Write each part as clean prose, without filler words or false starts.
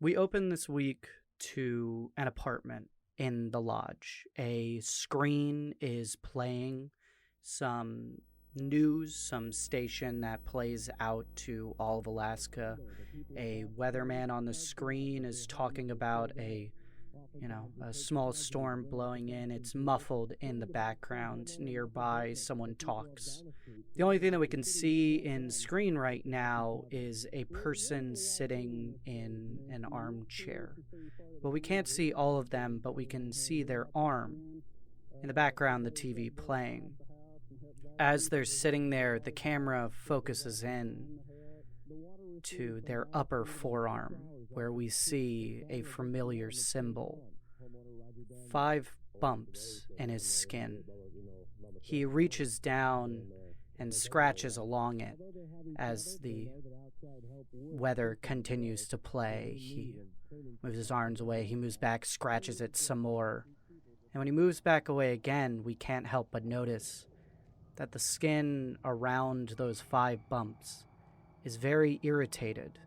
We open this week to an apartment in the lodge. A screen is playing some news, some station that plays out to all of Alaska. A weatherman on the screen is talking about a small storm blowing in. It's muffled in the background. Nearby, someone talks. The only thing that we can see in screen right now is a person sitting in an armchair. Well, we can't see all of them, but we can see their arm. In the background, the TV playing. As they're sitting there, the camera focuses in to their upper forearm, where we see a familiar symbol. 5 bumps in his skin. He reaches down and scratches along it as the weather continues to play. He moves his arms away. He moves back, scratches it some more. And when he moves back away again, we can't help but notice that the skin around those 5 bumps is very irritated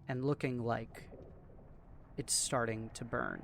and looking like it's starting to burn.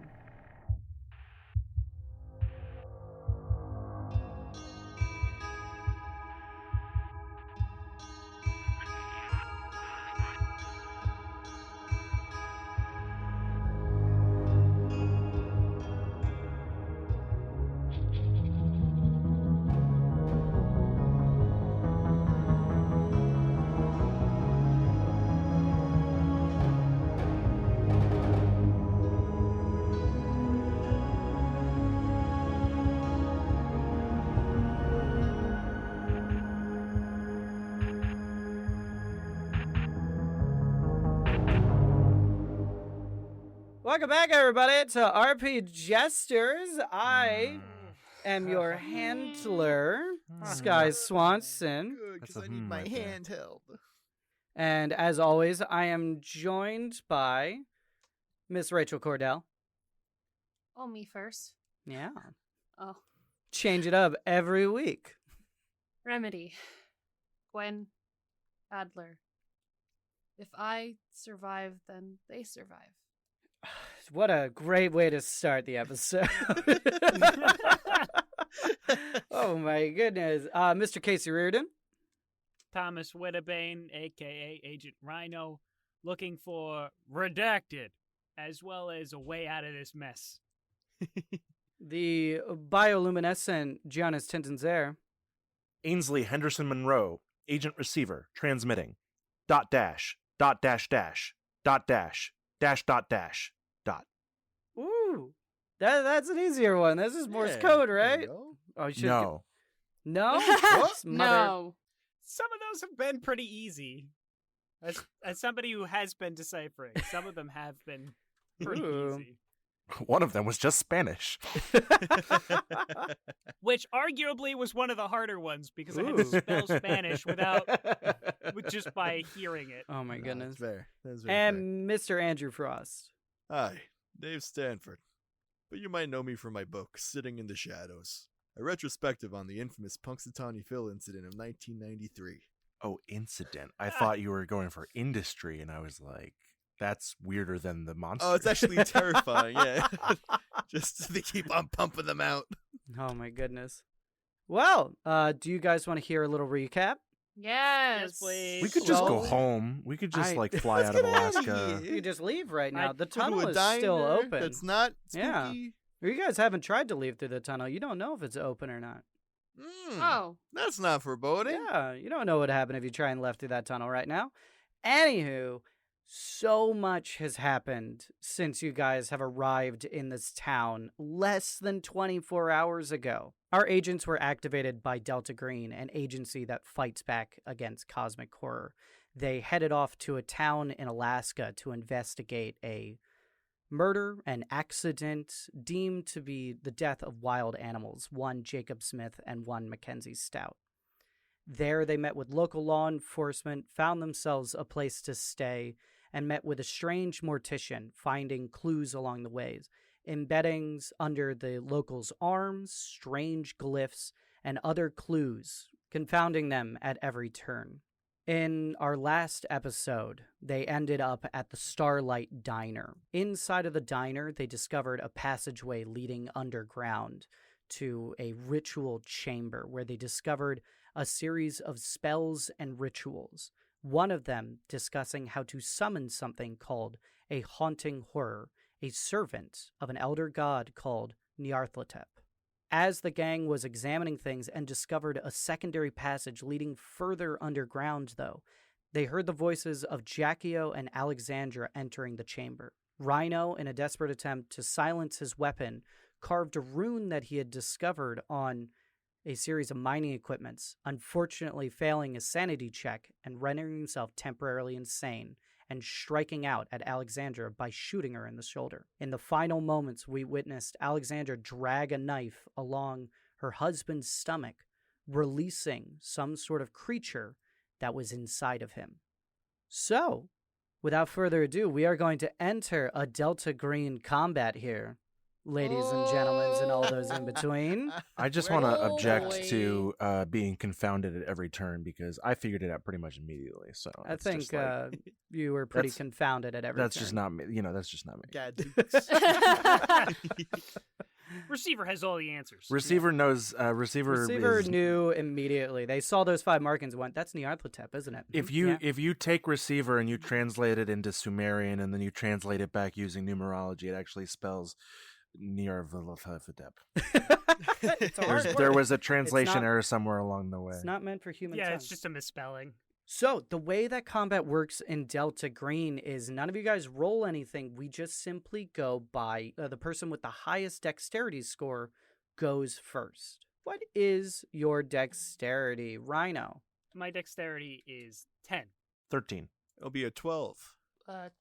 Welcome back, everybody, to RP Jesters. I am your handler, Sky Swanson. Good, because I need my hand held. And as always, I am joined by Miss Rachel Kordell. Oh, me first? Yeah. Oh. Change it up every week. Remedy. Gwen. Adler. If I survive, then they survive. What a great way to start the episode. Oh my goodness. Mr. Casey Reardon. Thomas Whittibane, a.k.a. Agent Rhino, looking for redacted, as well as a way out of this mess. The bioluminescent Jonas Tintenseher. Ainsley Henderson Munroe, Agent Receiver, transmitting. Dot dash, dot dash dash, dot dash, dash dot dash, dot. Ooh, that's an easier one. This is Morse code, right? Oh, you should no. No? No. Some of those have been pretty easy. As somebody who has been deciphering, some of them have been pretty easy. One of them was just Spanish. Which arguably was one of the harder ones because I had to spell Spanish just by hearing it. Oh my goodness. That's fair. That's very And Mr. Andrew Frost. Hi, Dave Stanford. But you might know me from my book, Sitting in the Shadows, a retrospective on the infamous Punxsutawney Phil incident of 1993. Oh, incident. I thought you were going for industry, and I was like, that's weirder than the monster. Oh, it's actually terrifying, yeah. Just they keep on pumping them out. Oh my goodness. Well, do you guys want to hear a little recap? Yes. Please. We could just go home. We could just fly out of Alaska. You could just leave right now. The Go to tunnel a is diner still open. That's not spooky. Yeah. You guys haven't tried to leave through the tunnel. You don't know if it's open or not. Oh. That's not foreboding. Yeah, you don't know what would happen if you try and left through that tunnel right now. Anywho, so much has happened since you guys have arrived in this town less than 24 hours ago. Our agents were activated by Delta Green, an agency that fights back against cosmic horror. They headed off to a town in Alaska to investigate a murder, an accident deemed to be the death of wild animals, one Jacob Smith and one Mackenzie Stout. There they met with local law enforcement, found themselves a place to stay, and met with a strange mortician, finding clues along the ways, embeddings under the locals' arms, strange glyphs, and other clues, confounding them at every turn. In our last episode, they ended up at the Starlight Diner. Inside of the diner, they discovered a passageway leading underground to a ritual chamber where they discovered a series of spells and rituals. One of them discussing how to summon something called a haunting horror, a servant of an elder god called Nyarlathotep. As the gang was examining things and discovered a secondary passage leading further underground, though, they heard the voices of Jackio and Alexandra entering the chamber. Rhino, in a desperate attempt to silence his weapon, carved a rune that he had discovered on a series of mining equipments, unfortunately failing a sanity check and rendering himself temporarily insane and striking out at Alexandra by shooting her in the shoulder. In the final moments, we witnessed Alexandra drag a knife along her husband's stomach, releasing some sort of creature that was inside of him. So, without further ado, we are going to enter a Delta Green combat here, ladies and gentlemen, and all those in between. I just want to object boy. to being confounded at every turn because I figured it out pretty much immediately. So I it's think just like, you were pretty that's- confounded at every that's turn. just not me. That's just not me. Gadgets. Receiver has all the answers. Receiver knows. Receiver is, knew immediately. They saw those 5 markings and went, that's Nyarlathotep, isn't it? If you take receiver and you translate it into Sumerian and then you translate it back using numerology, it actually spells Nyarlathotep. It's a hard There word. was a translation not- error somewhere along the way. It's not meant for human Yeah, tongue. it's just a misspelling. So, the way that combat works in Delta Green is none of you guys roll anything. We just simply go by the person with the highest dexterity score goes first. What is your dexterity, Rhino? My dexterity is 10. 13. It'll be a 12.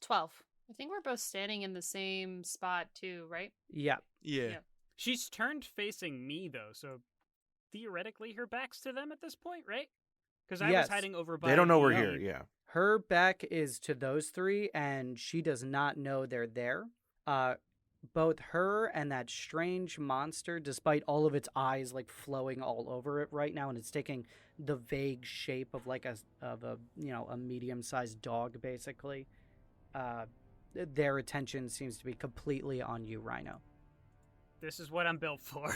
12. I think we're both standing in the same spot too, right? Yeah. Yeah. Yeah. She's turned facing me, though, so theoretically her back's to them at this point, right? Because I Yes. was hiding over by They don't know we're the- here. Yeah. Her back is to those 3, and she does not know they're there. Both her and that strange monster, despite all of its eyes like flowing all over it right now, and it's taking the vague shape of like a medium-sized dog, basically. Their attention seems to be completely on you, Rhino. This is what I'm built for.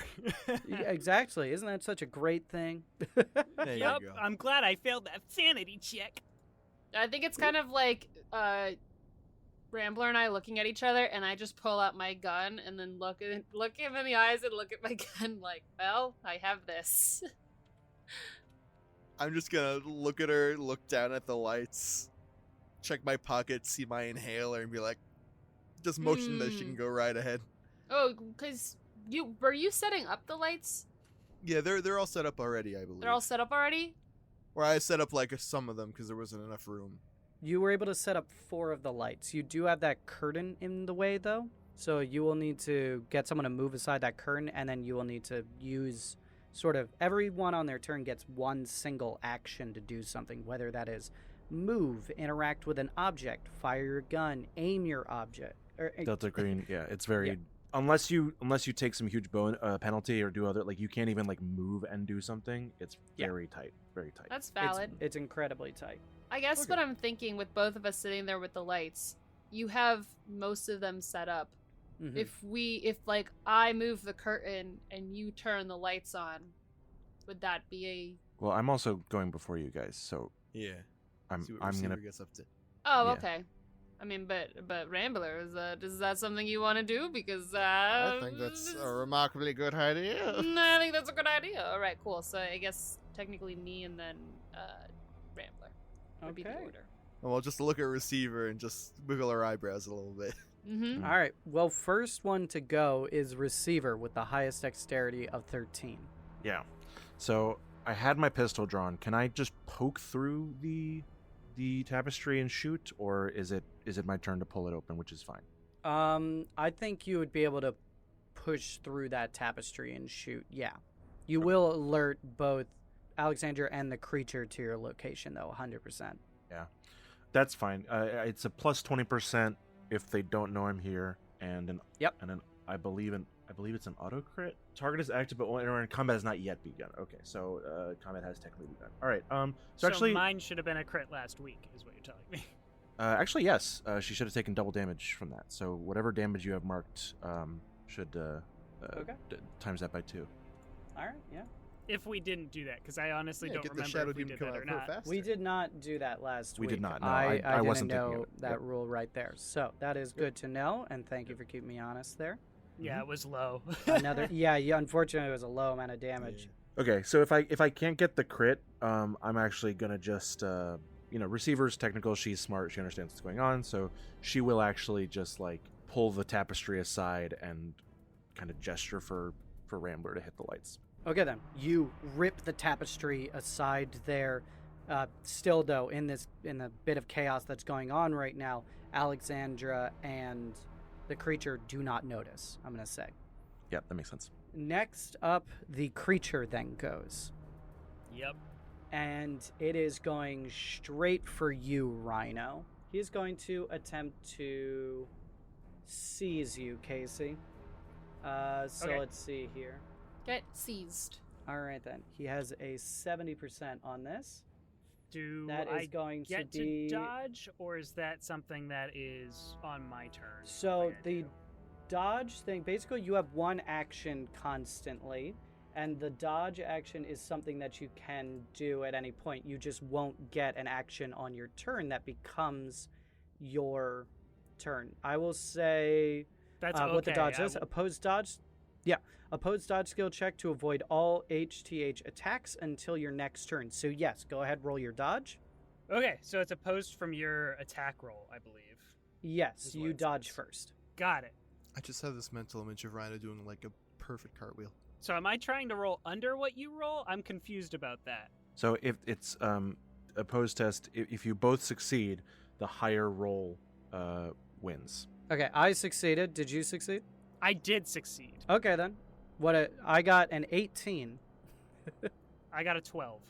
Yeah, exactly. Isn't that such a great thing? There Yep, you go. I'm glad I failed that sanity check. I think it's kind of like Rambler and I looking at each other, and I just pull out my gun and then look him in the eyes and look at my gun like, well, I have this. I'm just gonna look at her, look down at the lights, check my pocket, see my inhaler, and be like, just motion that she can go right ahead. Oh, because were you setting up the lights? Yeah, they're all set up already, I believe. They're all set up already? Or I set up like some of them because there wasn't enough room. You were able to set up 4 of the lights. You do have that curtain in the way, though. So you will need to get someone to move aside that curtain, and then you will need to use sort of everyone on their turn gets one single action to do something, whether that is move, interact with an object, fire your gun, aim your object. Delta Green. Yeah, it's very. Unless you take some huge penalty or do other, like, you can't even like move and do something. It's very tight, very tight. That's valid. It's incredibly tight. I guess Okay. what I'm thinking with both of us sitting there with the lights, you have most of them set up. Mhm. If like I move the curtain and you turn the lights on, would that be Well, I'm also going before you guys, so Yeah. I'm See what I'm receiver gonna. gets up to. Oh, Yeah. okay. I mean, but Rambler, is that something you want to do? Because I think that's a remarkably good idea. I think that's a good idea. All right, cool. So I guess technically me and then Rambler would be the Okay. order. Well, just look at receiver and just wiggle our eyebrows a little bit. Mm-hmm. All right. Well, first one to go is receiver with the highest dexterity of 13. Yeah. So I had my pistol drawn. Can I just poke through the tapestry and shoot, or is it my turn to pull it open, which is fine? I think you would be able to push through that tapestry and shoot. Yeah. You will alert both Alexandra and the creature to your location, though, 100%. That's fine. It's a plus 20% if they don't know I'm here, and an I believe it's an auto crit. Target is active, but when combat has not yet begun. Okay, so combat has technically begun. All right. So actually, mine should have been a crit last week, is what you're telling me. Actually, yes. She should have taken double damage from that. So whatever damage you have marked should times that by 2. All right, yeah. If we didn't do that, because I honestly don't get the remember shadow if we demon did come that out or not. faster. We did not do that last week. We did not, no, I I wasn't didn't thinking know it. that Yep. rule right there. So that is good to know, and thank you for keeping me honest there. Yeah, it was low. Another, yeah. Unfortunately, it was a low amount of damage. Okay, so if I can't get the crit, I'm actually gonna just receiver's technical. She's smart. She understands what's going on, so she will actually just like pull the tapestry aside and kind of gesture for Rambler to hit the lights. Okay, then you rip the tapestry aside there. Still, though, in the bit of chaos that's going on right now, Alexandra and the creature do not notice. I'm gonna say. Yeah, that makes sense. Next up, the creature then goes. Yep. And it is going straight for you, Rhino. He's going to attempt to seize you, Casey. Okay. Let's see here. Get seized. All right, then. He has a 70% on this. Do That I is going get to be... to dodge, or is that something that is on my turn? So Like I the do? dodge thing, basically you have one action constantly, and the dodge action is something that you can do at any point. You just won't get an action on your turn that becomes your turn. I will say That's what the okay, dodge is. Opposed dodge. Yeah. Opposed dodge skill check to avoid all HTH attacks until your next turn. So yes, go ahead, roll your dodge. Okay, so it's opposed from your attack roll, I believe. Yes, Is what you it dodge says. first. Got it. I just have this mental image of Rhino doing like a perfect cartwheel. So am I trying to roll under what you roll? I'm confused about that. So if it's opposed test, if you both succeed, the higher roll wins. Okay, I succeeded. Did you succeed? I did succeed. Okay then. I got an 18. I got a 12.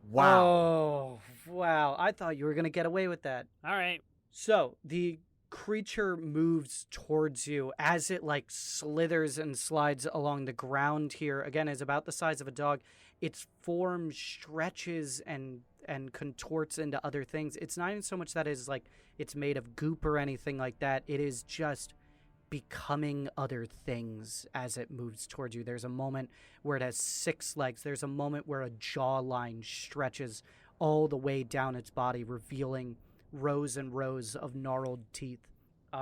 Wow. Oh, wow. I thought you were going to get away with that. All right. So, the creature moves towards you as it like slithers and slides along the ground here. Again, is about the size of a dog. Its form stretches and contorts into other things. It's not even so much that it's made of goop or anything like that. It is just becoming other things as it moves towards you. There's a moment where it has 6 legs. There's a moment where a jawline stretches all the way down its body, revealing rows and rows of gnarled teeth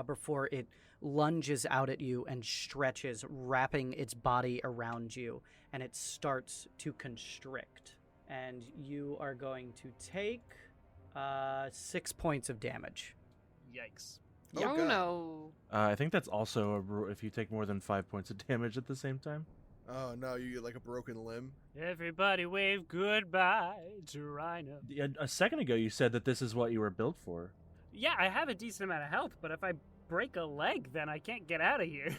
before it lunges out at you and stretches, wrapping its body around you, and it starts to constrict. And you are going to take 6 points of damage. Yikes. Oh, God. No. I think that's also if you take more than 5 points of damage at the same time. Oh no, you get like a broken limb. Everybody wave goodbye to Rhino. A second ago, you said that this is what you were built for. Yeah, I have a decent amount of health, but if I break a leg, then I can't get out of here.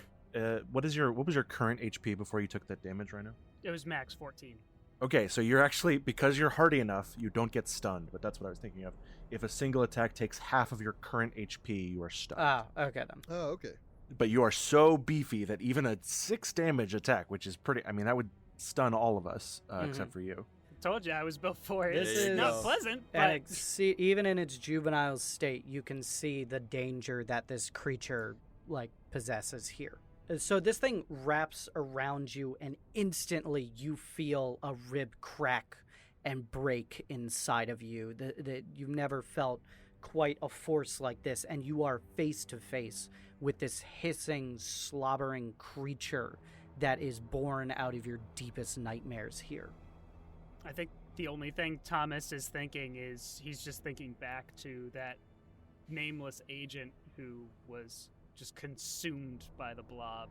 What was your current HP before you took that damage, Rhino? It was max 14. Okay, so you're actually, because you're hardy enough, you don't get stunned, but that's what I was thinking of. If a single attack takes half of your current HP, you are stunned. Ah, okay then. Oh, okay. But you are so beefy that even a 6 damage attack, which is pretty, I mean, that would stun all of us, except for you. Told you I was built for it. This It's is- not pleasant, And but even in its juvenile state, you can see the danger that this creature possesses here. So this thing wraps around you, and instantly you feel a rib crack and break inside of you. That you've never felt quite a force like this, and you are face to face with this hissing, slobbering creature that is born out of your deepest nightmares here. I think the only thing Thomas is thinking is he's just thinking back to that nameless agent who was just consumed by the blob.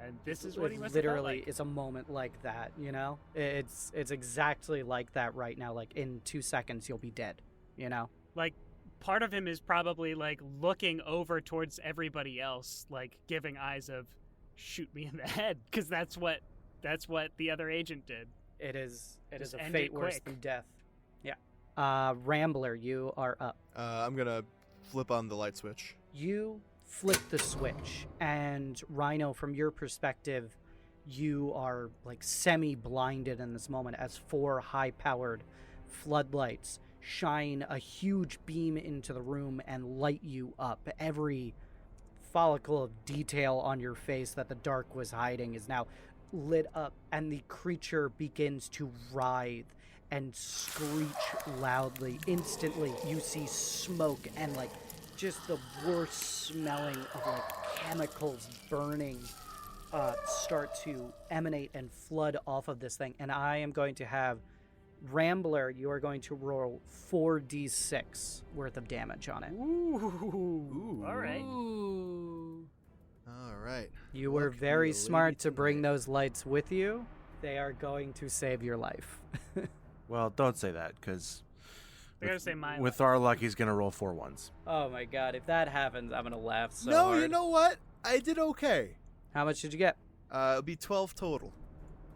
And this is what he must have felt literally like. is a moment like that, you know? It's exactly like that right now. Like, in 2 seconds, you'll be dead, you know? Like, part of him is probably, like, looking over towards everybody else, like, giving eyes of, shoot me in the head, because that's what the other agent did. It is Just a end fate it worse quick. than death. Yeah. Rambler, you are up. I'm gonna flip on the light switch. You flip the switch, and Rhino, from your perspective, you are like semi-blinded in this moment as 4 high-powered floodlights shine a huge beam into the room and light you up. Every follicle of detail on your face that the dark was hiding is now lit up, and the creature begins to writhe and screech loudly. Instantly, you see smoke and like just the worst smelling of like chemicals burning start to emanate and flood off of this thing. And I am going to have Rambler, you are going to roll 4d6 worth of damage on it. Ooh. All right. Ooh. All right. You were Luck be very a smart lady to bring tonight. those lights with you. They are going to save your life. Well, don't say that, because I gotta say mine. with our luck, he's gonna roll 4 1s. Oh my god, if that happens, I'm gonna laugh so No, hard. you know what? I did okay. How much did you get? It'll be 12 total.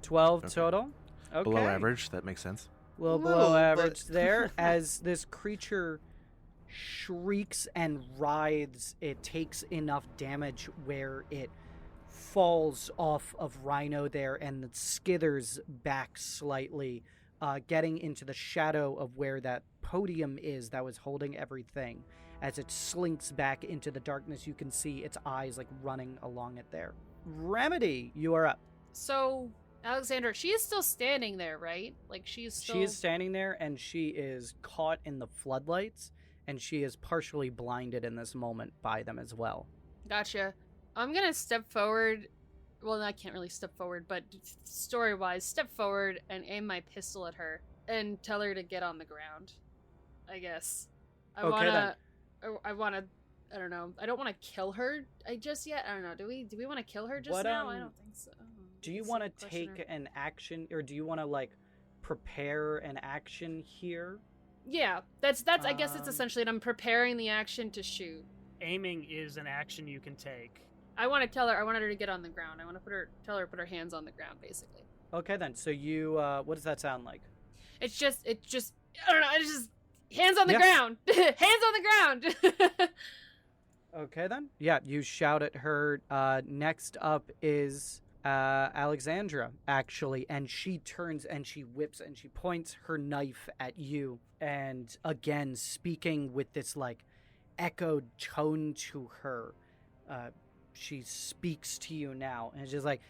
12 Okay. total? Okay. Below average, that makes sense. A little Little, below but- average there. As this creature shrieks and writhes, it takes enough damage where it falls off of Rhino there and it skithers back slightly, getting into the shadow of where that podium is that was holding everything. As it slinks back into the darkness, you can see its eyes like running along it there. Remedy, you are up. So, Alexandra, she is still standing there, right? Like, she's still... She is standing there, and she is caught in the floodlights, and she is partially blinded in this moment by them as well. Gotcha. I'm gonna step forward. Well, I can't really step forward, but story-wise, step forward and aim my pistol at her and tell her to get on the ground. I guess. I wanna. I don't know. I don't want to kill her. Just yet. I don't know. Do we want to kill her just What, now? I don't think so. Do you That's want a to question take an action, or do you want to, like, prepare an action here? Yeah, that's. I guess it's Um, essentially. I'm preparing the action to shoot. Aiming is an action you can take. I want to tell her. I wanted her to get on the ground. I want to tell her to put her hands on the ground, basically. Okay, then. So you, what does that sound like? It's just. I don't know. It's just hands on the Yeah. ground. Hands on the ground. Okay, then. Yeah, you shout at her. Next up is Alexandra, actually, and she turns and she whips and she points her knife at you. And again, speaking with this, like, echoed tone to her, she speaks to you now, and she's like,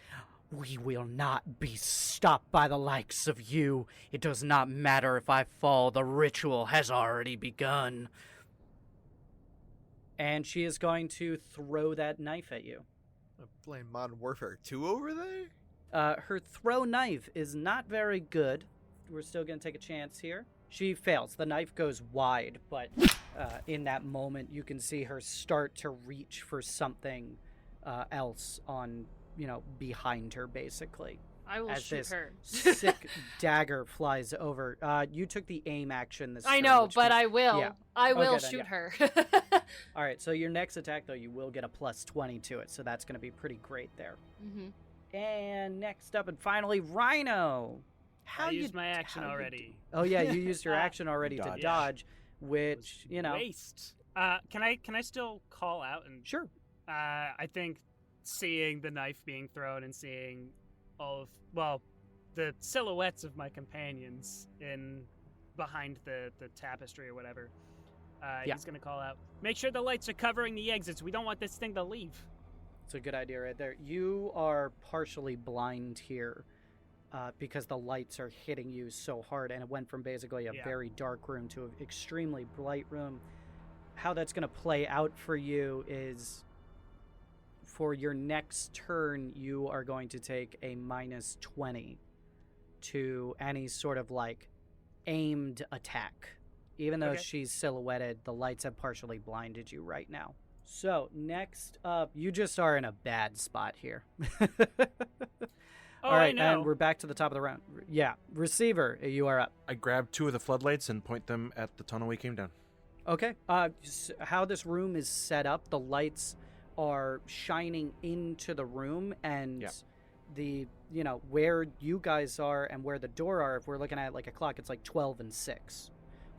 "We will not be stopped by the likes of you. It does not matter if I fall. The ritual has already begun." And she is going to throw that knife at you. I'm playing Modern Warfare 2 over there? Her throw knife is not very good. We're still going to take a chance here. She fails. The knife goes wide, but in that moment, you can see her start to reach for something else on, behind her, basically. I will As shoot this her. sick dagger flies over. You took the aim action this I turn, know, which but means- I will. yeah. I will Okay, then, shoot yeah. her. All right, so your next attack, though, you will get a plus 20 to it, so that's going to be pretty great there. Mm-hmm. And next up, and finally, Rhino. I used my action already. Oh yeah, you used your action already to Dodge. dodge, which Waste. Can I still call out and Sure. I think seeing the knife being thrown and seeing all of the silhouettes of my companions in behind the tapestry or whatever. Yeah. He's gonna call out, "Make sure the lights are covering the exits. We don't want this thing to leave." It's a good idea right there. You are partially blind here because the lights are hitting you so hard, and it went from basically a Yeah. very dark room to an extremely bright room. How that's going to play out for you is for your next turn, you are going to take a minus 20 to any sort of, like, aimed attack. Even though Okay. she's silhouetted, the lights have partially blinded you right now. So, next up, you just are in a bad spot here. Oh, All right, I know. and we're back to the top of the round. Yeah, receiver, you are up. I grab 2 of the floodlights and point them at the tunnel we came down. Okay. How this room is set up, the lights are shining into the room, and Yeah. the where you guys are and where the door are. If we're looking at it like a clock, it's like 12 and 6.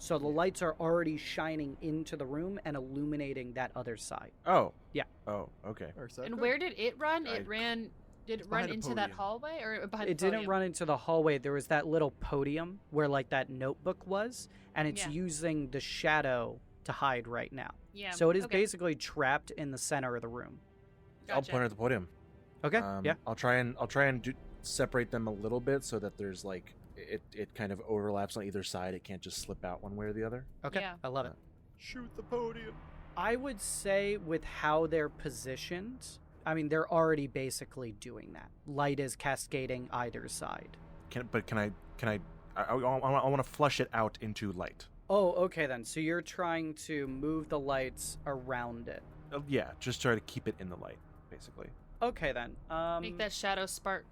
So the lights are already shining into the room and illuminating that other side. Oh. Yeah. Oh, okay. And where did it run? I- It ran. Did it behind run a into that podium. hallway or behind It the didn't podium? run into the hallway. There was that little podium where like that notebook was, and it's Yeah. using the shadow to hide right now. Yeah. So it is okay. basically trapped in the center of the room. I'll Gotcha. point her at the podium. Okay. Yeah. I'll try and separate them a little bit so that there's like it kind of overlaps on either side. It can't just slip out one way or the other. Okay. Yeah. I love it. Shoot the podium. I would say with how they're positioned, I mean, they're already basically doing that. Light is cascading either side. Can I want to flush it out into light. Oh, okay then. So you're trying to move the lights around it. Yeah, just try to keep it in the light, basically. Okay then. Make that shadow spot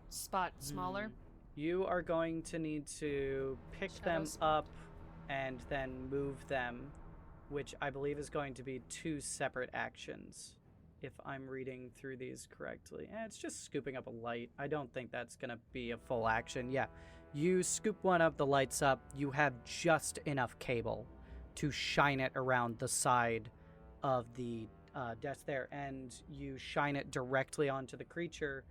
smaller. You are going to need to pick Shadow them spot. up and then move them, which I believe is going to be 2 separate actions, if I'm reading through these correctly. It's just scooping up a light. I don't think that's going to be a full action. Yeah, you scoop one up, the light's up. You have just enough cable to shine it around the side of the desk there, and you shine it directly onto the creature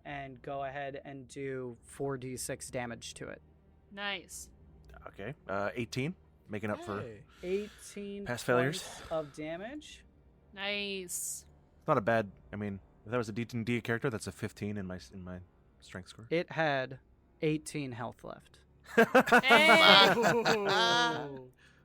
and go ahead and do 4d6 damage to it. Nice. Okay. 18, making up for. Hey. 18 Past failures. points of damage. Nice. It's not a bad. I mean, if that was a D&D character, that's a 15 in my strength score. It had 18 health left. Hey!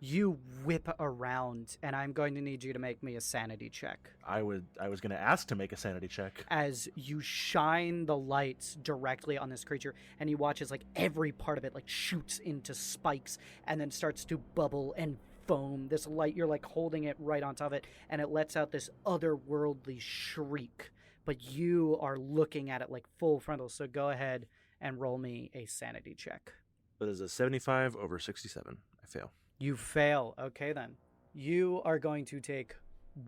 You whip around, and I'm going to need you to make me a sanity check. I was going to ask to make a sanity check. As you shine the lights directly on this creature, and you watch as like every part of it like shoots into spikes and then starts to bubble and foam. This light, you're like holding it right on top of it, and it lets out this otherworldly shriek. But you are looking at it like full frontal. So go ahead and roll me a sanity check. That is a 75 over 67. I fail. You fail. Okay, then. You are going to take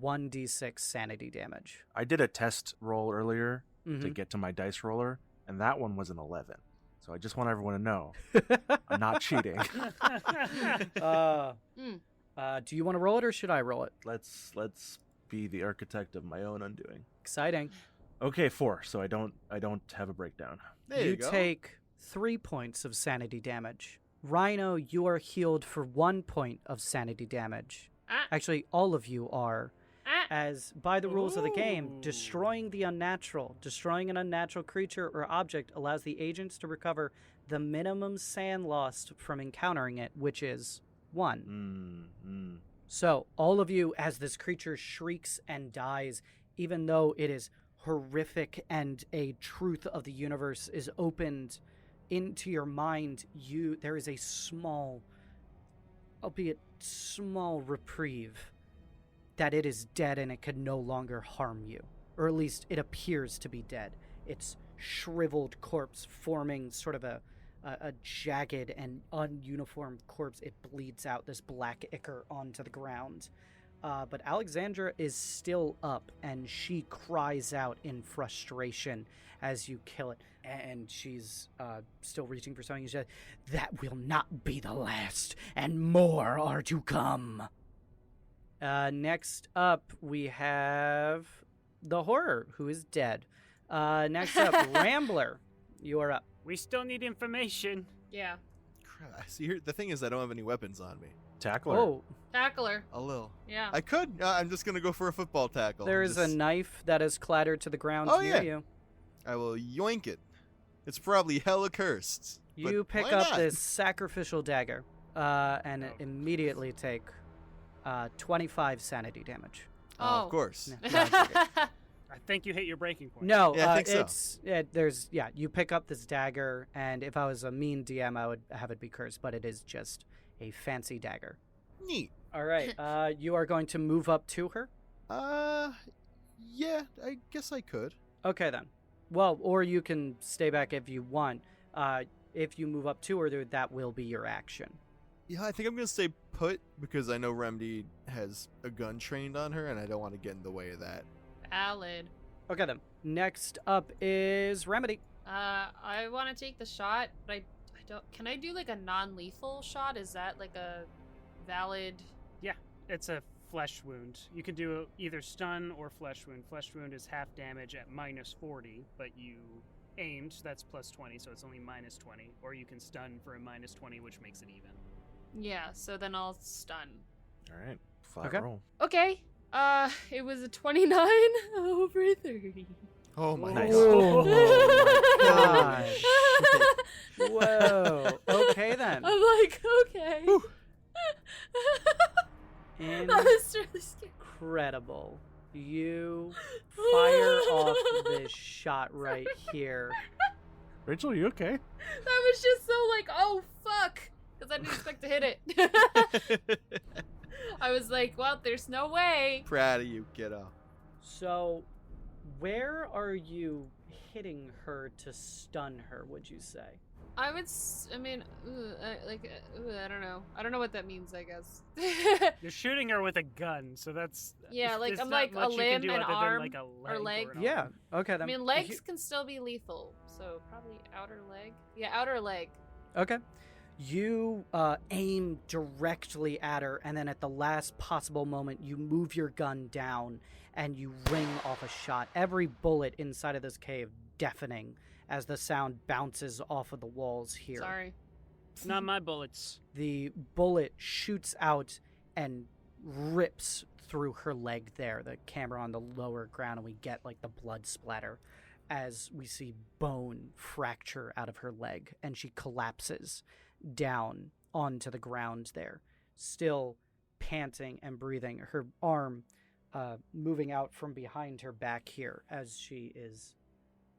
1d6 sanity damage. I did a test roll earlier to Mhm. get to my dice roller, and that one was an 11. So I just want everyone to know I'm not cheating. Do you want to roll it or should I roll it? Let's be the architect of my own undoing. Exciting. Okay, 4. So I don't have a breakdown. There you go. take 3 points of sanity damage. Rhino, you are healed for 1 point of sanity damage. Ah, Actually, all of you are. ah. As by the rules of the game, Ooh. destroying an unnatural creature or object allows the agents to recover the minimum sand lost from encountering it, which is 1. So, all of you, as this creature shrieks and dies, even though it is horrific and a truth of the universe is opened into your mind, there is a small, albeit small, reprieve that it is dead and it can no longer harm you. Or at least it appears to be dead. Its shriveled corpse forming sort of a jagged and ununiform corpse. It bleeds out this black ichor onto the ground. But Alexandra is still up, and she cries out in frustration as you kill it. And she's still reaching for something. She says, "That will not be the last, and more are to come." Next up, we have the horror, who is dead. Next up, Rambler. You are up. We still need information. Yeah. Crap. See, here, the thing is, I don't have any weapons on me. Tackler. Oh, Tackler. A little. Yeah. I could. I'm just gonna go for a football tackle. there is a knife that is clattered to the ground Oh, near yeah. you. I will yoink it. It's probably hella cursed. but You pick why up not? this sacrificial dagger and Oh. immediately take 25 sanity damage. Oh. Of course. Yeah. I think you hit your breaking point. No, Yeah, I think so. you pick up this dagger, and if I was a mean DM, I would have it be cursed, but it is just a fancy dagger. Neat. All right, you are going to move up to her? Yeah, I guess I could. Okay, then. Well, or you can stay back if you want. If you move up to her, that will be your action. Yeah, I think I'm gonna stay put because I know Remedy has a gun trained on her, and I don't want to get in the way of that. Valid. Okay, then. Next up is Remedy. I want to take the shot, but I don't. Can I do like a non-lethal shot? Is that like a valid? Yeah, it's a flesh wound. You can do either stun or flesh wound. Flesh wound is half damage at -40, but you aimed, that's +20, so it's only -20. Or you can stun for a -20, which makes it even. Yeah, so then I'll stun. All right, flat Okay. roll. Okay. It was a 29 over 30. Oh my Nice. god. Gosh. Whoa. Okay then. I'm like, okay. I was really scared. Incredible. You fire off this shot right here. Rachel, you okay? I was just so like, oh fuck, because I didn't expect to hit it. I was like, well, there's no way. Proud of you, kiddo. So, where are you hitting her to stun her, would you say? I would, I mean, I don't know. I don't know what that means, I guess. You're shooting her with a gun, so that's... Yeah, like, there's I'm not like much a you can limb, do an other than, arm, like, a or leg. leg. An Yeah. arm. Okay I then. mean, legs can still be lethal, so probably outer leg. Yeah, outer leg. Okay. You aim directly at her, and then at the last possible moment, you move your gun down and you ring off a shot. Every bullet inside of this cave deafening as the sound bounces off of the walls here. Sorry. Not my bullets. The bullet shoots out and rips through her leg there. The camera on the lower ground, and we get like the blood splatter as we see bone fracture out of her leg, and she collapses down onto the ground there, still panting and breathing, her arm moving out from behind her back here as she is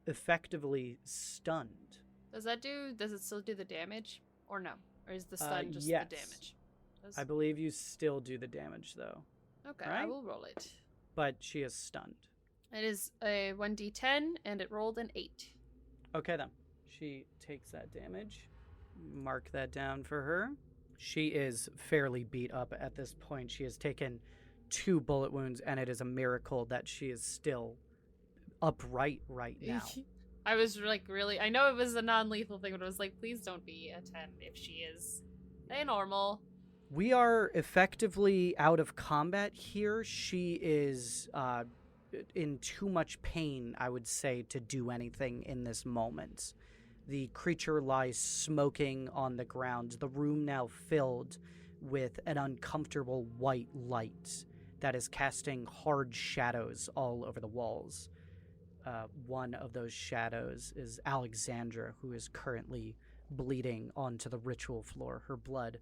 effectively stunned. Does it still do the damage? Or no? Or is the stun just yes. the damage? I believe you still do the damage though, Okay, right? I will roll it. but she is stunned. It is a 1d10, and it rolled an 8. Okay then. She takes that damage. Mark that down for her. She is fairly beat up at this point. She has taken 2 bullet wounds, and it is a miracle that she is still upright right now. I was like really... I know it was a non-lethal thing, but I was like, please don't be a 10 if she is a normal. We are effectively out of combat here. She is in too much pain, I would say, to do anything in this moment. The creature lies smoking on the ground, the room now filled with an uncomfortable white light that is casting hard shadows all over the walls. One of those shadows is Alexandra, who is currently bleeding onto the ritual floor, her blood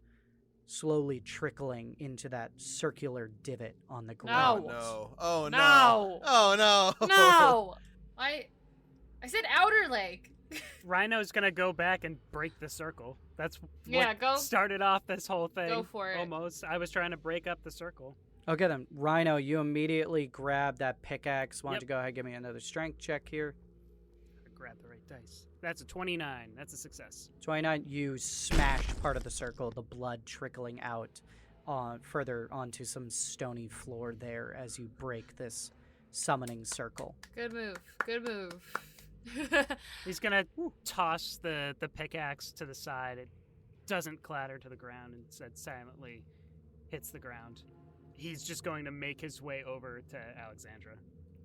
slowly trickling into that circular divot on the ground. No. Oh no. No. Oh no. No! I said outer leg. Rhino's gonna go back and break the circle. That's Yeah, what go- started off this whole thing. Go for it. Almost. I was trying to break up the circle. Okay then, Rhino, you immediately grab that pickaxe. Why don't Yep. you go ahead and give me another strength check here? Grab the right dice. That's a 29. That's a success. 29, you smash part of the circle, the blood trickling out further onto some stony floor there as you break this summoning circle. Good move. Good move. He's gonna toss the pickaxe to the side. It doesn't clatter to the ground and instead silently hits the ground. He's just going to make his way over to Alexandra.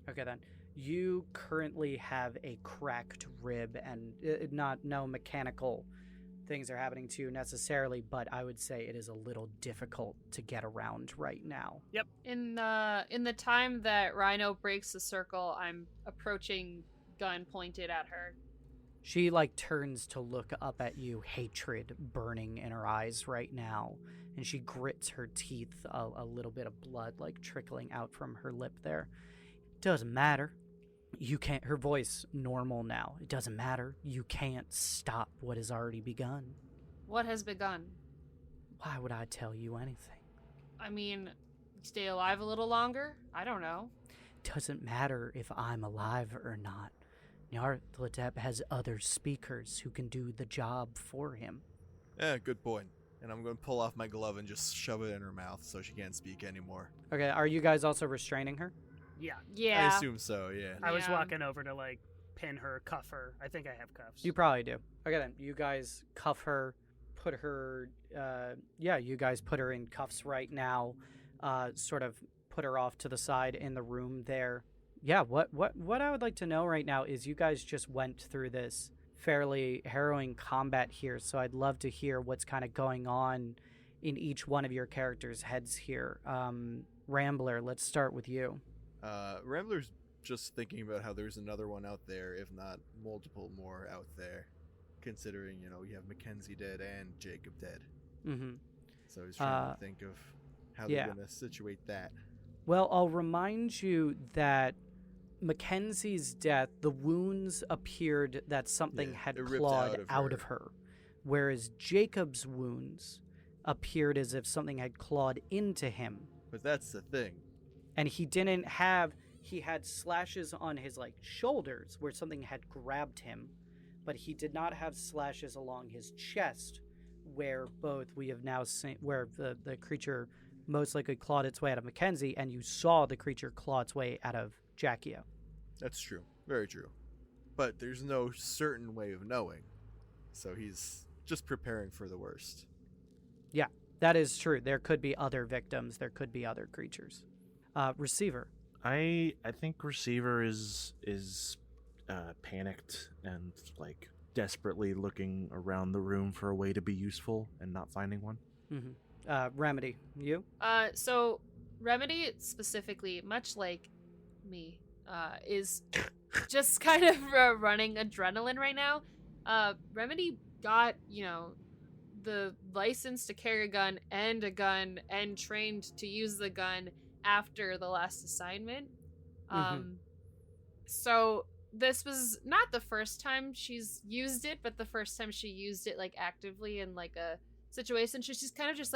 Okay then. You currently have a cracked rib, and no mechanical things are happening to you necessarily, but I would say it is a little difficult to get around right now. Yep. In the time that Rhino breaks the circle, I'm approaching, gun pointed at her. She turns to look up at you, hatred burning in her eyes right now, and she grits her teeth, a little bit of blood trickling out from her lip there. Doesn't matter. You can't. Her voice normal now. It doesn't matter. You can't stop what has already begun. What has begun? Why would I tell you anything? I mean, stay alive a little longer? I don't know. Doesn't matter if I'm alive or not. Tabletop has other speakers who can do the job for him. Yeah, good point. And I'm going to pull off my glove and just shove it in her mouth so she can't speak anymore. Okay, are you guys also restraining her? Yeah. Yeah. I assume so, yeah. I was Yeah. walking over to pin her, cuff her. I think I have cuffs. You probably do. Okay then, you guys cuff her, put her, you guys put her in cuffs right now, sort of put her off to the side in the room there. Yeah, what I would like to know right now is you guys just went through this fairly harrowing combat here, so I'd love to hear what's kind of going on in each one of your characters' heads here. Rambler, let's start with you. Rambler's just thinking about how there's another one out there, if not multiple more out there, considering, you have Mackenzie dead and Jacob dead. Mm-hmm. So he's trying to think of how they're going to situate that. Well, I'll remind you that Mackenzie's death, the wounds appeared that something had clawed out of her, whereas Jacob's wounds appeared as if something had clawed into him. But that's the thing. And he had slashes on his shoulders where something had grabbed him, but he did not have slashes along his chest where we have now seen where the creature most likely clawed its way out of Mackenzie, and you saw the creature claw its way out of Jackie. That's true. Very true. But there's no certain way of knowing. So he's just preparing for the worst. Yeah, that is true. There could be other victims. There could be other creatures. Receiver. I think Receiver is panicked and desperately looking around the room for a way to be useful and not finding one. Mm-hmm. Remedy, you? So Remedy specifically, much like me, is just kind of running adrenaline right now. Remedy got, the license to carry a gun and trained to use the gun after the last assignment. So this was not the first time she's used it, but the first time she used it actively in a situation. She's kind of just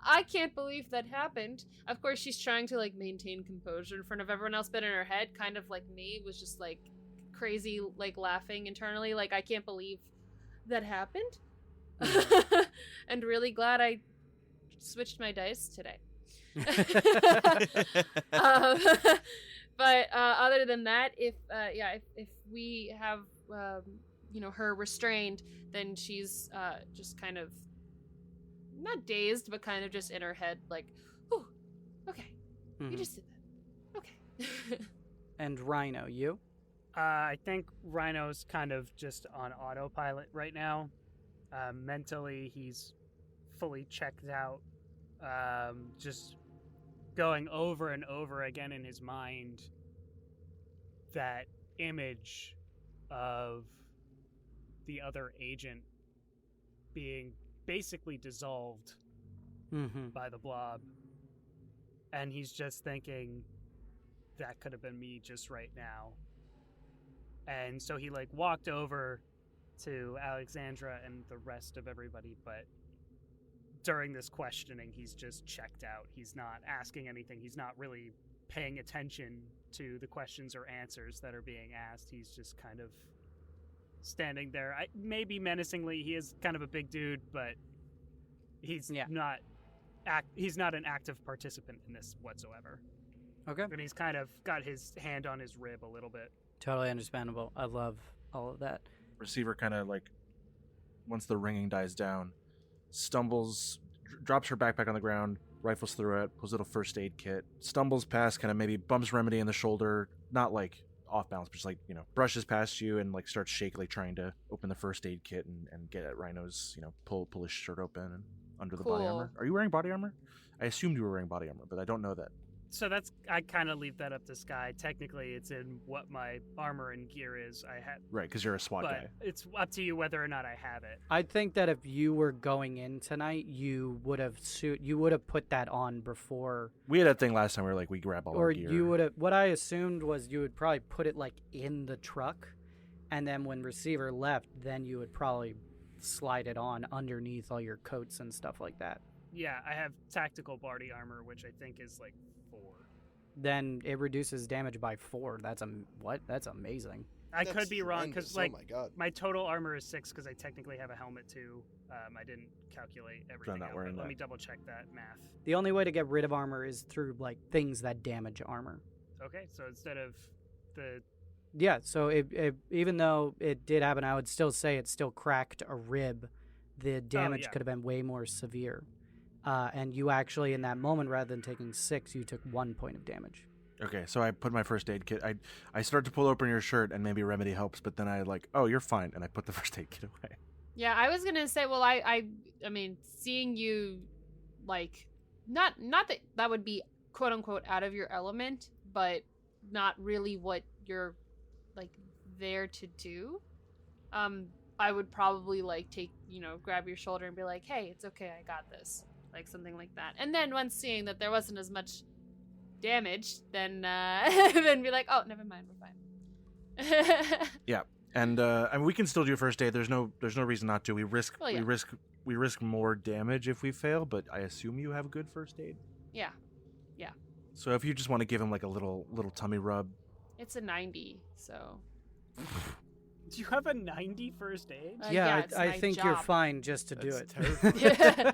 I can't believe that happened. Of course she's trying to maintain composure in front of everyone else, but in her head, kind of like me, was just crazy laughing internally, I can't believe that happened. And really glad I switched my dice today. But other than that, if we have her restrained, then she's just kind of not dazed, but kind of just in her head oh, okay, you just did that, okay. And Rhino, you? I think Rhino's kind of just on autopilot right now. Mentally, he's fully checked out, just going over and over again in his mind that image of the other agent being basically dissolved by the blob. And he's just thinking, that could have been me just right now. And so he walked over to Alexandra and the rest of everybody, but during this questioning, he's just checked out. He's not asking anything. He's not really paying attention to the questions or answers that are being asked. He's just kind of standing there. Maybe menacingly. He is kind of a big dude, but he's not an active participant in this whatsoever. Okay. And he's kind of got his hand on his rib a little bit. Totally understandable. I love all of that. Receiver kind of once the ringing dies down, stumbles, drops her backpack on the ground, rifles through it, pulls a little first aid kit, stumbles past, kind of maybe bumps Remedy in the shoulder, not off balance, but just brushes past you and starts shakily trying to open the first aid kit and get at Rhino's, pull his shirt open and under the body armor. Are you wearing body armor? I assumed you were wearing body armor, but I don't know that. So I kind of leave that up to Sky. Technically, it's in what my armor and gear is. I had right, because you're a SWAT guy. It's up to you whether or not I have it. I think that if you were going in tonight, you would have put that on before. We had that thing last time. We grab all our gear. Or you would have. What I assumed was you would probably put it in the truck, and then when Receiver left, then you would probably slide it on underneath all your coats and stuff like that. Yeah, I have tactical body armor, which I think is 4. Then it reduces damage by 4. That's amazing. I could be wrong because oh my God. my total armor is 6 because I technically have a helmet too. I didn't calculate everything. Let me double check that math. The only way to get rid of armor is through things that damage armor. Okay, so instead of the so it even though it did happen, I would still say it still cracked a rib the damage yeah. could have been way more severe. And you actually, in that moment, rather than taking 6, you took 1 point of damage. Okay, so I put my first aid kit. I start to pull open your shirt, and maybe remedy helps, but then I like, oh, you're fine, and I put the first aid kit away. Yeah, I was gonna say, well, I mean, seeing you, like, not that would be quote unquote out of your element, but not really what you're like there to do. I would probably like grab your shoulder and be like, hey, it's okay, I got this, like something like that. And then once seeing that there wasn't as much damage, then then be like, oh, never mind, we're fine. Yeah. And I mean, we can still do first aid. There's no reason not to. We risk Well, yeah. we risk more damage if we fail, but I assume you have good first aid. Yeah. So if you just want to give him like a little tummy rub. It's a 90, so. Do you have a 90 first aid? It's I my think you're job. fine just to do it. That's terrifying.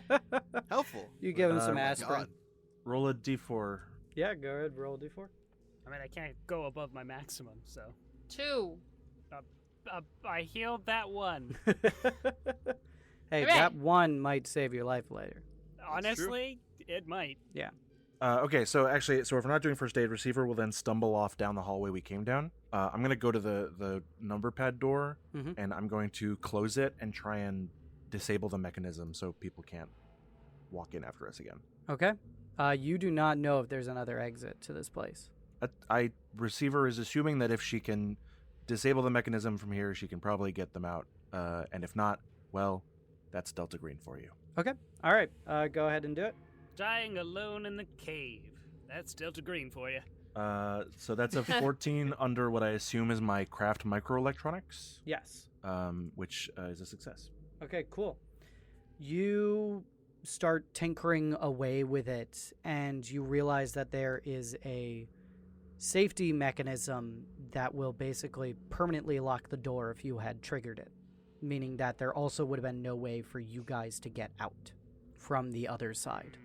Helpful. You give him some my aspirin. God. Roll a d4. Yeah, go ahead, roll a d4. I mean, I can't go above my maximum, so 2. I healed that one. Hey, Hooray. that 1 might save your life later. Honestly, it might. Okay, so if we're not doing first aid, receiver will then stumble off down the hallway we came down. I'm going to go to the number pad door, Mhm. and I'm going to close it and try and disable the mechanism so people can't walk in after us again. Okay. You do not know if there's another exit to this place. Receiver is assuming that if she can disable the mechanism from here, she can probably get them out. And if not, well, that's Delta Green for you. Okay. All right. Go ahead and do it. Dying alone in the cave. That's Delta Green for you. So that's a 14 under what I assume is my craft microelectronics, Yes. which is a success. Okay, cool. You start tinkering away with it, and you realize that there is a safety mechanism that will basically permanently lock the door if you had triggered it, meaning that there also would have been no way for you guys to get out from the other side.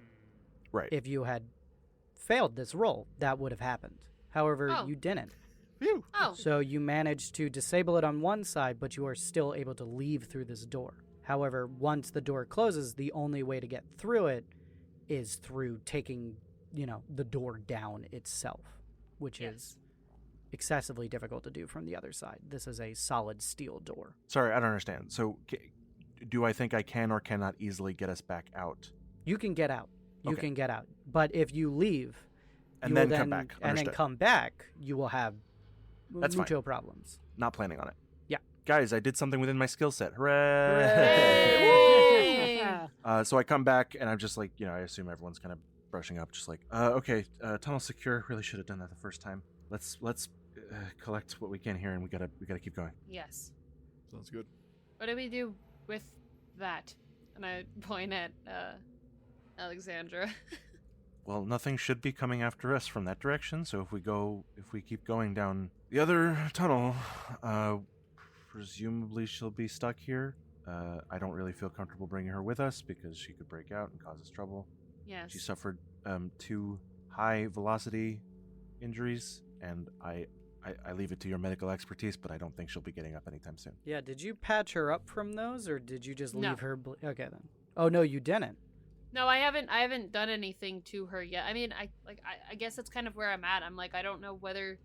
Right. If you had failed this roll, that would have happened. However, Oh. you didn't. Phew. Oh. So you managed to disable it on one side, but you are still able to leave through this door. However, once the door closes, the only way to get through it is through taking, the door down itself, which is excessively difficult to do from the other side. This is a solid steel door. Sorry, I don't understand. So do I think I can or cannot easily get us back out? You can get out. You Okay. can get out. But if you leave, And you then will come back. and then Understood. come back, you will have That's fine. mucho problems. Not planning on it. Yeah. Guys, I did something within my skill set. Hooray! Hooray! So I come back and I'm just like, I assume everyone's kind of brushing up, just like, okay, tunnel secure. Really should have done that the first time. Let's collect what we can here, and we gotta keep going. Yes. Sounds good. What do we do with that? And I point at Alexandra. Well, nothing should be coming after us from that direction. So if we keep going down the other tunnel, presumably she'll be stuck here. I don't really feel comfortable bringing her with us because she could break out and cause us trouble. Yes. She suffered 2 high velocity injuries, and I leave it to your medical expertise, but I don't think she'll be getting up anytime soon. Yeah, did you patch her up from those, or did you just No. leave her? Okay, then. Oh, no, you didn't. No, I haven't done anything to her yet. I mean, I guess that's kind of where I'm at. I'm like, I don't know whether,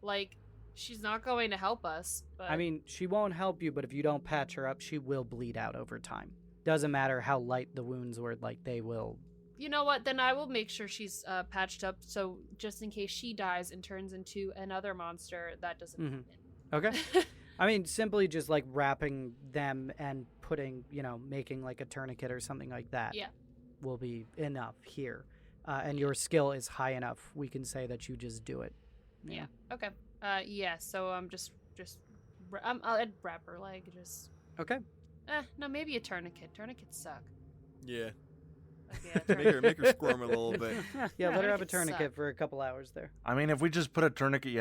like, she's not going to help us. But I mean, she won't help you, but if you don't patch her up, she will bleed out over time. Doesn't matter how light the wounds were, like, they will. you know what? Then I will make sure she's patched up, so just in case she dies and turns into another monster, that doesn't Mhm. happen. Okay. I mean, simply just, like, wrapping them and putting, making, like, a tourniquet or something like that. Yeah. Will be enough here. And your skill is high enough. We can say that you just do it. Yeah. Okay. Yeah. So I'm I'll wrap her leg. Just. Okay. No, maybe a tourniquet. Tourniquets suck. Yeah. Like, yeah, Make her squirm a little bit. Yeah, let her have a Tourniquets tourniquet suck. for a couple hours there. I mean, if we just put a tourniquet, you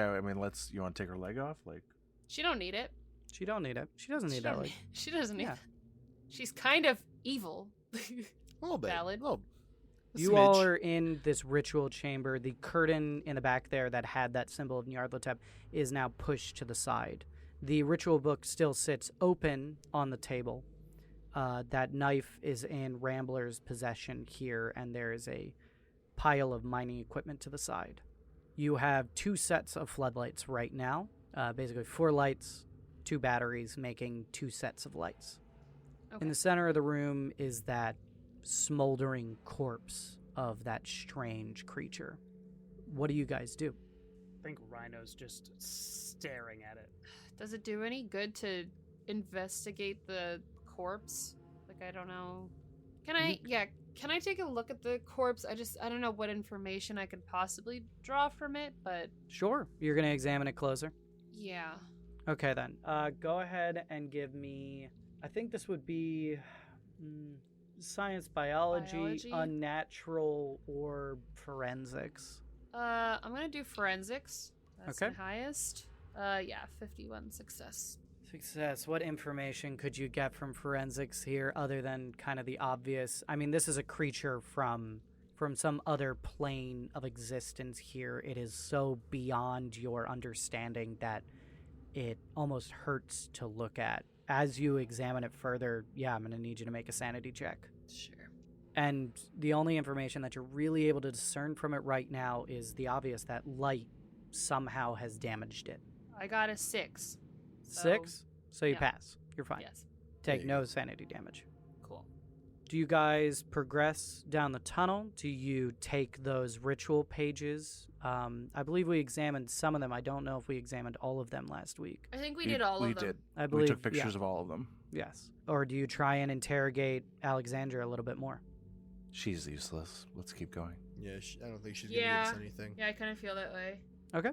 want to take her leg off? Like, She don't need it. She don't need it. She doesn't need that. Like, She doesn't need Yeah. it. She's kind of evil. A little bit. Valid. A you smidge. all are in this ritual chamber. The curtain in the back there that had that symbol of Nyarlathotep is now pushed to the side. The ritual book still sits open on the table. That knife is in Rambler's possession here, and there is a pile of mining equipment to the side. You have 2 sets of floodlights right now. Basically 4 lights, 2 batteries, making 2 sets of lights. Okay. In the center of the room is that smoldering corpse of that strange creature. What do you guys do? I think Rhino's just staring at it. Does it do any good to investigate the corpse? Like, I don't know. Can I take a look at the corpse? I don't know what information I could possibly draw from it, but... Sure. You're going to examine it closer? Yeah. Okay, then. Go ahead and give me... I think this would be science, biology, unnatural, or forensics. I'm going to do forensics. That's Okay. my highest. 51 success. Success. What information could you get from forensics here other than kind of the obvious? I mean, this is a creature from some other plane of existence here. It is so beyond your understanding that it almost hurts to look at. As you examine it further, I'm going to need you to make a sanity check. Sure. And the only information that you're really able to discern from it right now is the obvious, that light somehow has damaged it. I got a 6. 6? So you yeah. pass. You're fine. Yes. Take There you no go. sanity damage. Cool. Do you guys progress down the tunnel? Do you take those ritual pages? I believe we examined some of them. I don't know if we examined all of them last week. I think we did all we of them. did. I believe We took pictures of all of them. Yes. Or do you try and interrogate Alexandra a little bit more? She's useless. Let's keep going. Yeah, I don't think she's gonna give us anything. Yeah, I kind of feel that way. Okay.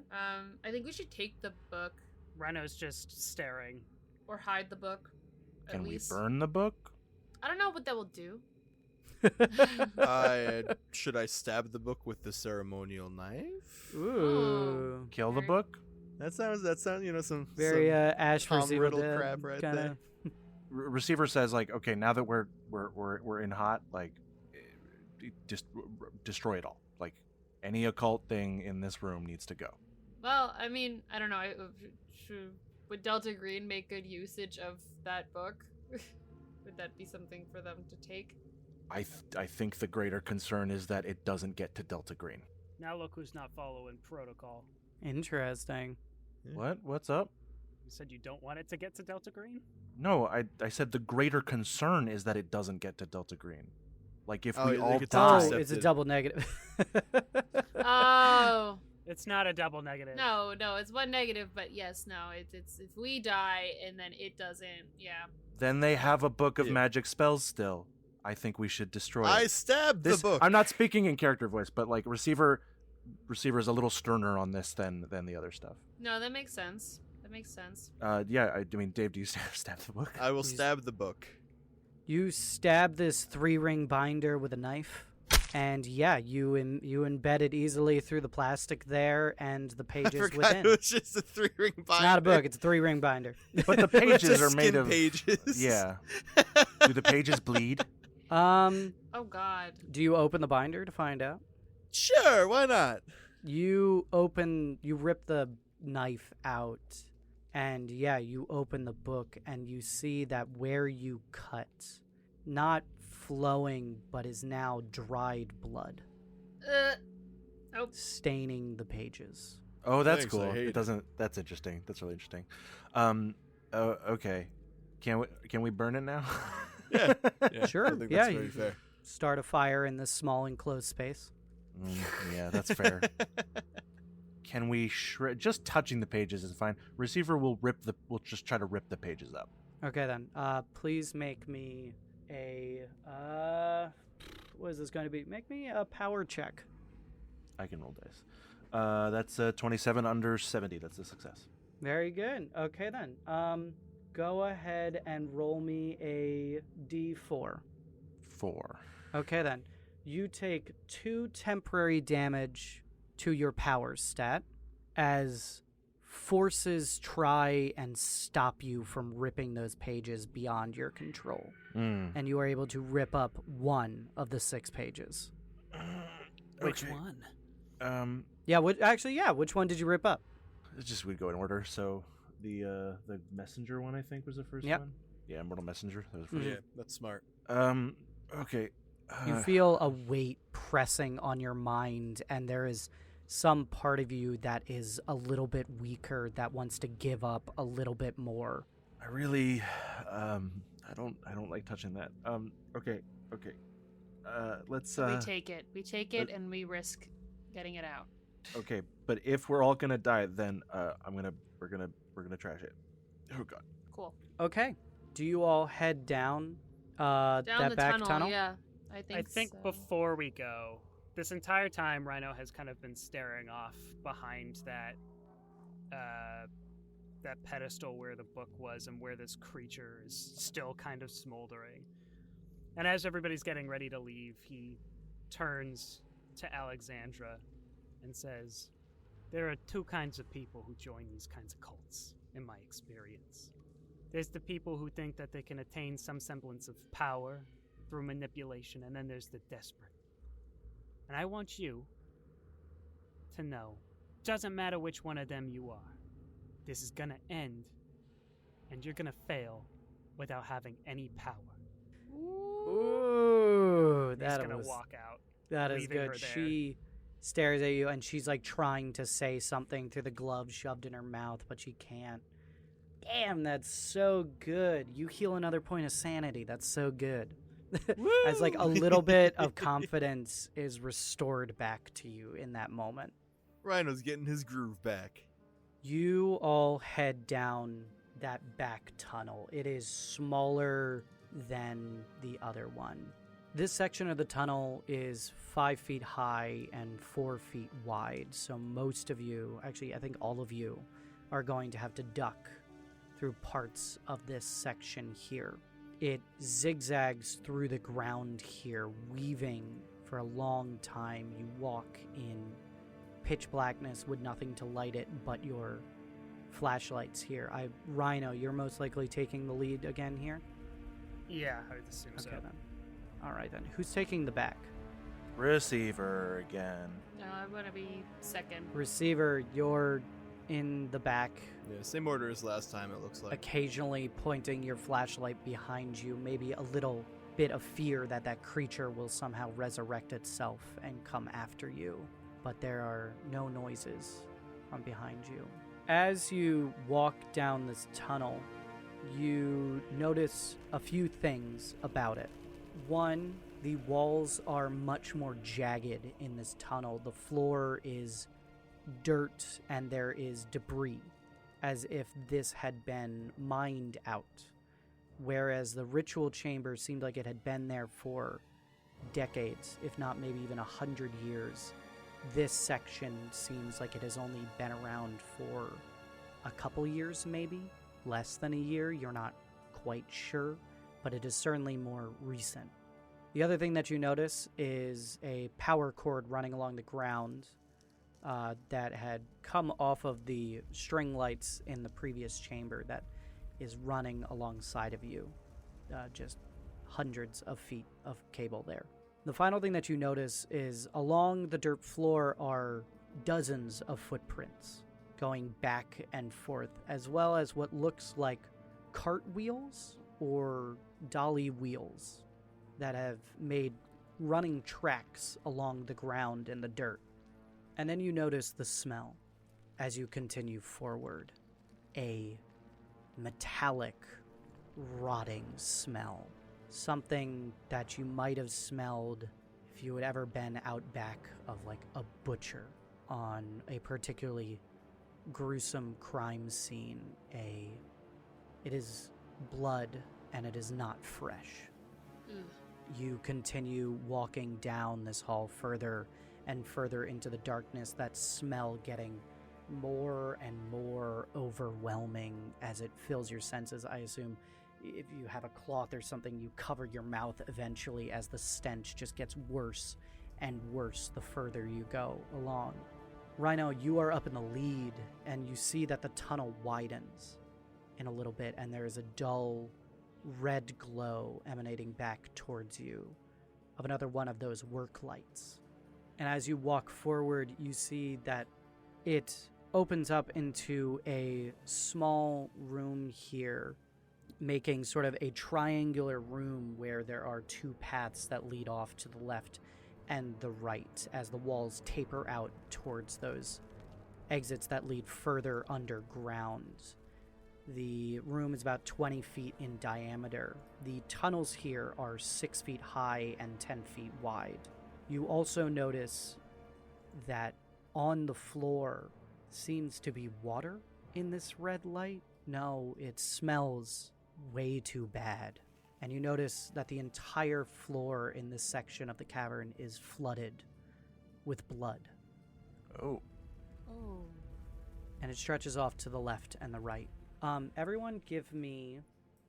I think we should take the book Rhino's just staring. or hide the book. Can at we least. burn the book? I don't know what that will do. Should I stab the book with the ceremonial knife? Ooh. Kill the Very- book? That sounds some Very some Ash Tom vs. Evil Riddle Dead crap right kinda. there. Receiver says, like, okay, now that we're in hot, like, just destroy it all. Like, any occult thing in this room needs to go. Well, I mean, I don't know. Would Delta Green make good usage of that book? Would that be something for them to take? I think the greater concern is that it doesn't get to Delta Green. Now look who's not following protocol. Interesting. What? What's up? You said you don't want it to get to Delta Green? No, I said the greater concern is that it doesn't get to Delta Green. Like, if Oh, we yeah, all they could Oh, intercept die... it's a it. double negative. Oh. It's not a double negative. No, it's one negative, but yes, no, it's if we die and then it doesn't, Then they have a book of Yeah. magic spells still. I think we should destroy I it. stabbed This, the book. I'm not speaking in character voice, but, like, Receiver is a little sterner on this than the other stuff. No, that makes sense. Yeah, I mean, Dave, do you stab the book? I will stab the book. You stab this 3-ring binder with a knife, and you embed it easily through the plastic there and the I pages forgot within. it was just a 3-ring binder. It's not a book; it's a 3-ring binder. But the It's pages just are made skin of pages. Yeah. Do the pages bleed? Oh God. Do you open the binder to find out? Sure, why not? You rip the knife out, and you open the book, and you see that where you cut, not flowing, but is now dried blood, Nope. staining the pages. Oh, that's Thanks, I cool. hate It it. doesn't. That's interesting. That's really interesting. Okay. Can we burn it now? Yeah. Yeah, Sure, I think yeah, that's very you- fair. Start a fire in this small enclosed space. Yeah, that's fair. Can we shred? Just touching the pages is fine. Receiver will We'll just try to rip the pages up. Okay then. Please make me a what is this going to be? Make me a power check. I can roll dice. That's 27 under 70. That's a success. Very good. Okay then. Go ahead and roll me a d4. 4. Okay then. You take 2 temporary damage to your power stat as forces try and stop you from ripping those pages beyond your control. And you are able to rip up 1 of the 6 pages. Which Okay. one? Which one did you rip up? It's just we'd go in order. So the messenger one, I think, was the first Yep. one. Yeah, Immortal Messenger. That was Mhm. Yeah, that's smart. Okay. You feel a weight pressing on your mind, and there is some part of you that is a little bit weaker, that wants to give up a little bit more. I really, I don't like touching that. Okay. Let's, So we take it. We take it and we risk getting it out. okay, but if we're all gonna die, then, we're gonna trash it. Oh god. Cool. Okay. Do you all head down Down that the back tunnel, yeah. I think so. before we go, this entire time Rhino has kind of been staring off behind that pedestal where the book was and where this creature is still kind of smoldering. And as everybody's getting ready to leave, he turns to Alexandra and says, "There are two kinds of people who join these kinds of cults, in my experience. There's the people who think that they can attain some semblance of power through manipulation, and then there's the desperate. And I want you to know, doesn't matter which one of them you are, this is gonna end, and you're gonna fail without having any power." Ooh, He's that gonna was walk out. that is leaving her good. there. She stares at you, and she's like trying to say something through the glove shoved in her mouth, but she can't. Damn, that's so good. You heal another point of sanity. That's so good. As like a little bit of confidence is restored back to you in that moment. Rhino's getting his groove back. You all head down that back tunnel. It is smaller than the other one. This section of the tunnel is 5 feet high and 4 feet wide, so most of you, actually I think all of you, are going to have to duck through parts of this section here. It zigzags through the ground here, weaving for a long time. You walk in pitch blackness with nothing to light it but your flashlights here. Rhino, you're most likely taking the lead again here? Yeah, I would assume so. Okay then. Alright then. Who's taking the back? Receiver again. No, I'm gonna be second. Receiver, you're in the back, Yeah, same order as last time, it looks like. occasionally pointing your flashlight behind you, maybe a little bit of fear that that creature will somehow resurrect itself and come after you. But there are no noises from behind you. As you walk down this tunnel, you notice a few things about it. One, the walls are much more jagged in this tunnel. The floor is dirt and there is debris, as if this had been mined out. Whereas the ritual chamber seemed like it had been there for decades, if not maybe even 100 years. This section seems like it has only been around for a couple years, maybe less than a year. You're not quite sure, but it is certainly more recent. The other thing that you notice is a power cord running along the ground that had come off of the string lights in the previous chamber that is running alongside of you. Just hundreds of feet of cable there. The final thing that you notice is along the dirt floor are dozens of footprints going back and forth, as well as what looks like cartwheels or dolly wheels that have made running tracks along the ground in the dirt. And then you notice the smell as you continue forward. A metallic, rotting smell. Something that you might have smelled if you had ever been out back of like a butcher on a particularly gruesome crime scene. It is blood and it is not fresh. Ugh. You continue walking down this hall further and further into the darkness, that smell getting more and more overwhelming as it fills your senses. I assume if you have a cloth or something, you cover your mouth eventually as the stench just gets worse and worse the further you go along. Rhino, you are up in the lead, and you see that the tunnel widens in a little bit, and there is a dull red glow emanating back towards you of another one of those work lights. And as you walk forward, you see that it opens up into a small room here making sort of a triangular room where there are two paths that lead off to the left and the right as the walls taper out towards those exits that lead further underground. The room is about 20 feet in diameter. The tunnels here are 6 feet high and 10 feet wide. You also notice that on the floor seems to be water in this red light. No, it smells way too bad. And you notice that the entire floor in this section of the cavern is flooded with blood. Oh. Oh. And it stretches off to the left and the right. Everyone give me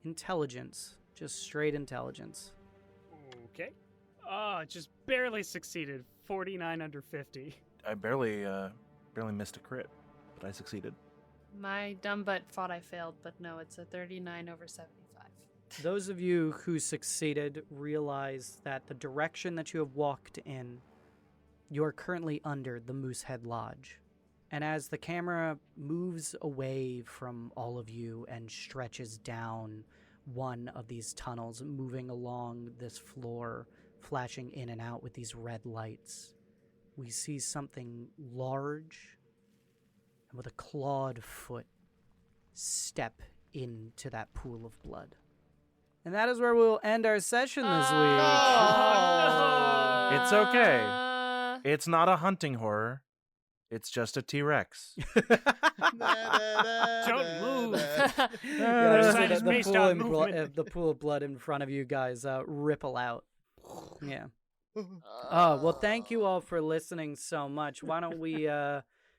intelligence. Just straight intelligence. Okay. Oh, just barely succeeded. 49 under 50. I barely missed a crit, but I succeeded. My dumb butt thought I failed, but no, it's a 39 over 75. Those of you who succeeded realize that the direction that you have walked in, you are currently under the Moosehead Lodge. And as the camera moves away from all of you and stretches down one of these tunnels, moving along this floor, flashing in and out with these red lights, we see something large and with a clawed foot step into that pool of blood. And that is where we'll end our session this week. Oh, It's okay. It's not a hunting horror. It's just a T-Rex. Don't move. Yeah, Sign is based on movement. the pool of blood in front of you guys ripple out. Yeah. Oh, well, thank you all for listening so much. Why don't we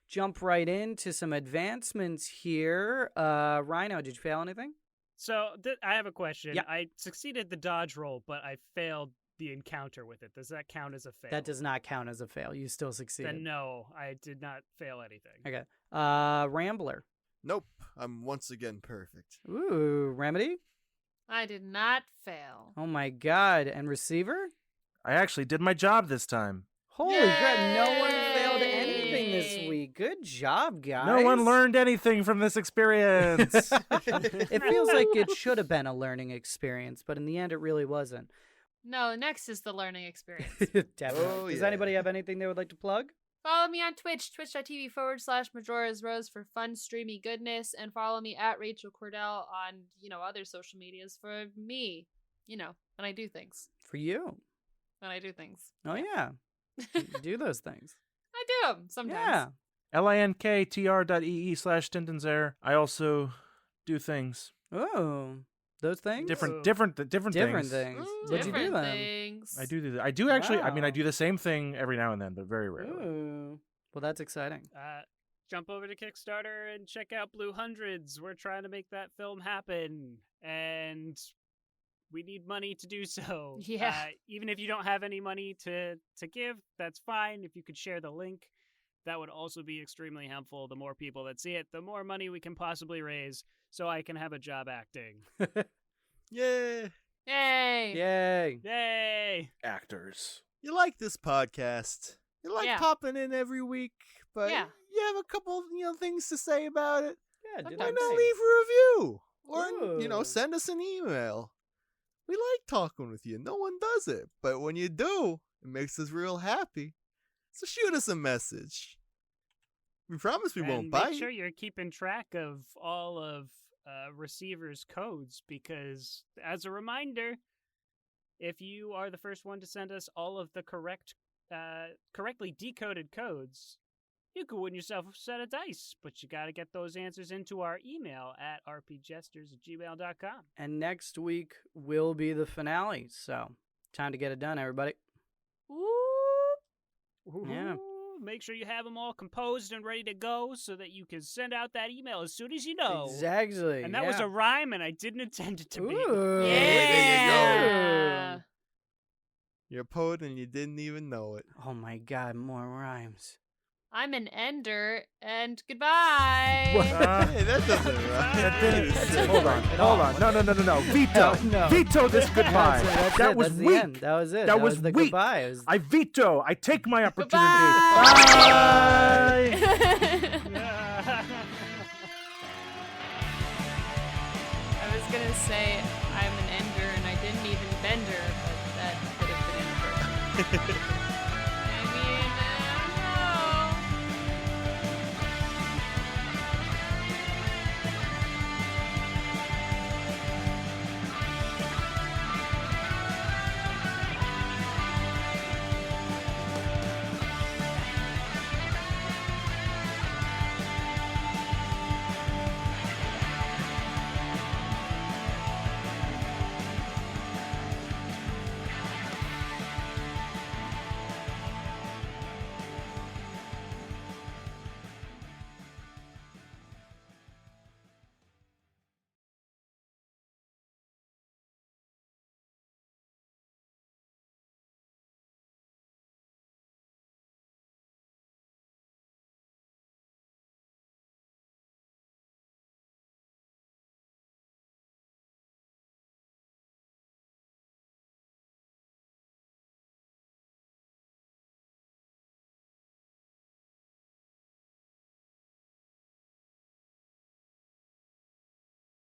jump right into some advancements here? Rhino, did you fail anything? So I have a question. Yeah. I succeeded the dodge roll, but I failed the encounter with it. Does that count as a fail? That does not count as a fail. You still succeeded. Then no, I did not fail anything. Okay. Rambler. Nope, I'm once again perfect. Ooh, Remedy? I did not fail. Oh my god. And Receiver? I actually did my job this time. Holy crap, no one failed anything this week. Good job, guys. No one learned anything from this experience. It feels like it should have been a learning experience, but in the end it really wasn't. No, next is the learning experience. Definitely. Oh, Does yeah. anybody have anything they would like to plug? Follow me on Twitch, twitch.tv/Majora's Rose for fun, streamy goodness, and follow me at Rachel Kordell on, other social medias for me, when I do things. For you. When I do things. Oh, yeah. You do those things. I do them sometimes. Yeah. linktr.ee/Tintenseher. I also do things. Oh, those things? Different Different things. things. Ooh, What'd you do different then? things. I do I do actually. I mean, I Wow. do the same thing every now and then, but very rarely. Ooh. Well, that's exciting. Jump over to Kickstarter and check out Blue Hundreds. We're trying to make that film happen, and we need money to do so. Yeah. Even if you don't have any money to give, that's fine. If you could share the link, that would also be extremely helpful. The more people that see it, the more money we can possibly raise, so I can have a job acting. Yeah. Yay! Yay. Yay! Actors. You like this podcast. You like Yeah. popping in every week, but Yeah. you have a couple, things to say about it. Yeah, do Why that not thing. leave a review? Or, Ooh. send us an email. We like talking with you. No one does it. But when you do, it makes us real happy. So shoot us a message. We promise we won't And bite. make sure you're keeping track of all of receivers' codes, because as a reminder, if you are the first one to send us all of the correctly decoded codes, you could win yourself a set of dice. But you got to get those answers into our email at rpgesters@gmail.com. And next week will be the finale. So, time to get it done, everybody. Yeah. Make sure you have them all composed and ready to go so that you can send out that email as soon as you know. Exactly. And that was a rhyme, and I didn't intend it to be. Ooh. Yeah. You're a poet and you didn't even know it. Oh my god, more rhymes. I'm an ender, and goodbye. Hey, that doesn't rhyme. Hold on. No. Veto. No. Veto this goodbye. That's That it. was That's the weak. end. That was it. That was the weak. goodbye. It was... I veto. I take my opportunity. Goodbye. Bye. I was gonna say I'm an ender and I didn't even bend her, but that could have been inappropriate.